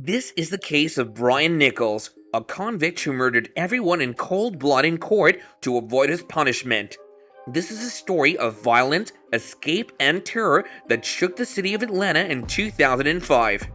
This is the case of Brian Nichols, a convict who murdered everyone in cold blood in court to avoid his punishment. This is a story of violence, escape, and terror that shook the city of Atlanta in 2005.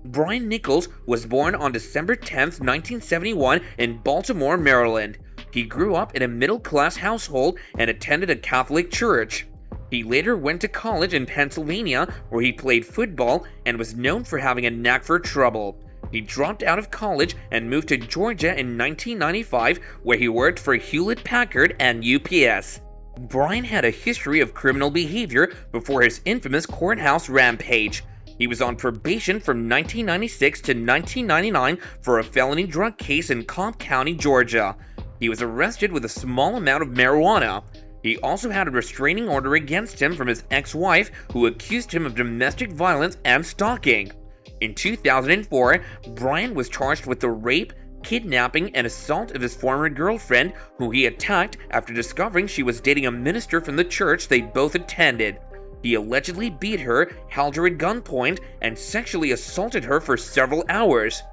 Brian Nichols was born on December 10, 1971 in Baltimore, Maryland. He grew up in a middle-class household and attended a Catholic church. He later went to college in Pennsylvania, where he played football and was known for having a knack for trouble. He dropped out of college and moved to Georgia in 1995, where he worked for Hewlett-Packard and UPS. Brian had a history of criminal behavior before his infamous courthouse rampage. He was on probation from 1996 to 1999 for a felony drug case in Cobb County, Georgia. He was arrested with a small amount of marijuana. He also had a restraining order against him from his ex-wife, who accused him of domestic violence and stalking. In 2004, Brian was charged with the rape, kidnapping, and assault of his former girlfriend, who he attacked after discovering she was dating a minister from the church they both attended. He allegedly beat her, held her at gunpoint, and sexually assaulted her for several hours.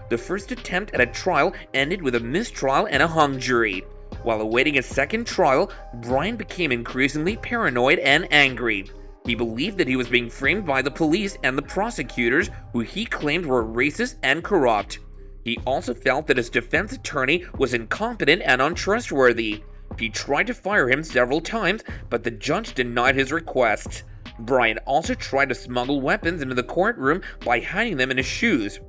The first attempt at a trial ended with a mistrial and a hung jury. While awaiting a second trial, Brian became increasingly paranoid and angry. He believed that he was being framed by the police and the prosecutors, who he claimed were racist and corrupt. He also felt that his defense attorney was incompetent and untrustworthy. He tried to fire him several times, but the judge denied his requests. Brian also tried to smuggle weapons into the courtroom by hiding them in his shoes.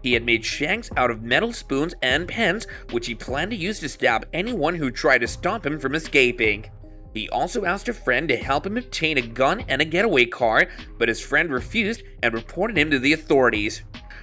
He had made shanks out of metal spoons and pens, which he planned to use to stab anyone who tried to stop him from escaping. He also asked a friend to help him obtain a gun and a getaway car, but his friend refused and reported him to the authorities.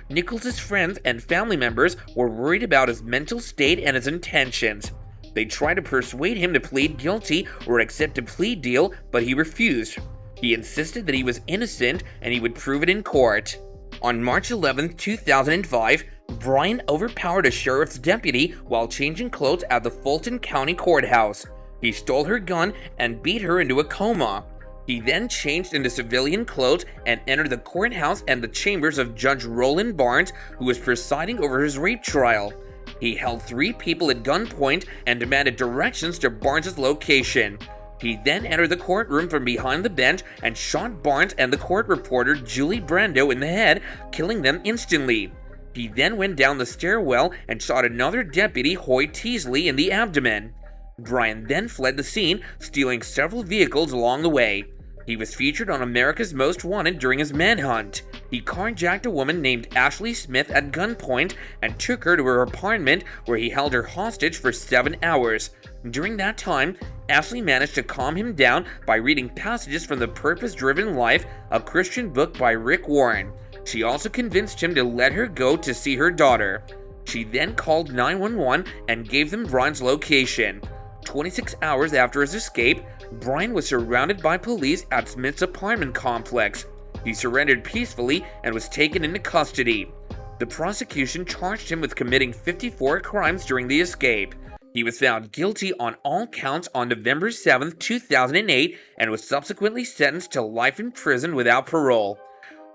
Nichols' friends and family members were worried about his mental state and his intentions. They tried to persuade him to plead guilty or accept a plea deal, but he refused. He insisted that he was innocent and he would prove it in court. On March 11, 2005, Brian overpowered a sheriff's deputy while changing clothes at the Fulton County Courthouse. He stole her gun and beat her into a coma. He then changed into civilian clothes and entered the courthouse and the chambers of Judge Roland Barnes, who was presiding over his rape trial. He held 3 people at gunpoint and demanded directions to Barnes' location. He then entered the courtroom from behind the bench and shot Barnes and the court reporter Julie Brando in the head, killing them instantly. He then went down the stairwell and shot another deputy, Hoy Teasley, in the abdomen. Brian then fled the scene, stealing several vehicles along the way. He was featured on America's Most Wanted during his manhunt. He carjacked a woman named Ashley Smith at gunpoint and took her to her apartment, where he held her hostage for 7 hours. During that time, Ashley managed to calm him down by reading passages from The Purpose-Driven Life, a Christian book by Rick Warren. She also convinced him to let her go to see her daughter. She then called 911 and gave them Brian's location. 26 hours after his escape, Brian was surrounded by police at Smith's apartment complex. He surrendered peacefully and was taken into custody. The prosecution charged him with committing 54 crimes during the escape. He was found guilty on all counts on November 7, 2008, and was subsequently sentenced to life in prison without parole.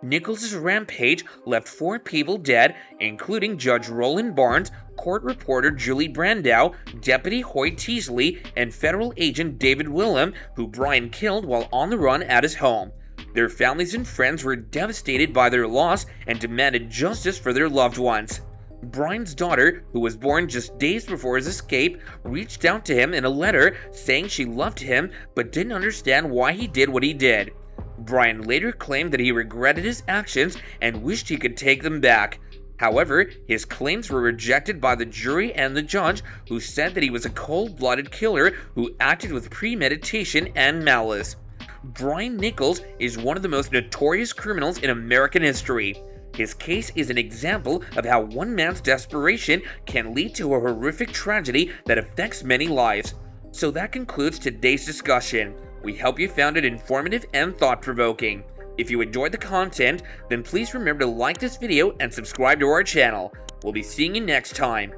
Nichols' rampage left 4 people dead, including Judge Roland Barnes, court reporter Julie Brandau, Deputy Hoy Teasley, and federal agent David Willem, who Brian killed while on the run at his home. Their families and friends were devastated by their loss and demanded justice for their loved ones. Brian's daughter, who was born just days before his escape, reached out to him in a letter saying she loved him but didn't understand why he did what he did. Brian later claimed that he regretted his actions and wished he could take them back. However, his claims were rejected by the jury and the judge, who said that he was a cold-blooded killer who acted with premeditation and malice. Brian Nichols is one of the most notorious criminals in American history. His case is an example of how one man's desperation can lead to a horrific tragedy that affects many lives. So that concludes today's discussion. We hope you found it informative and thought-provoking. If you enjoyed the content, then please remember to like this video and subscribe to our channel. We'll be seeing you next time.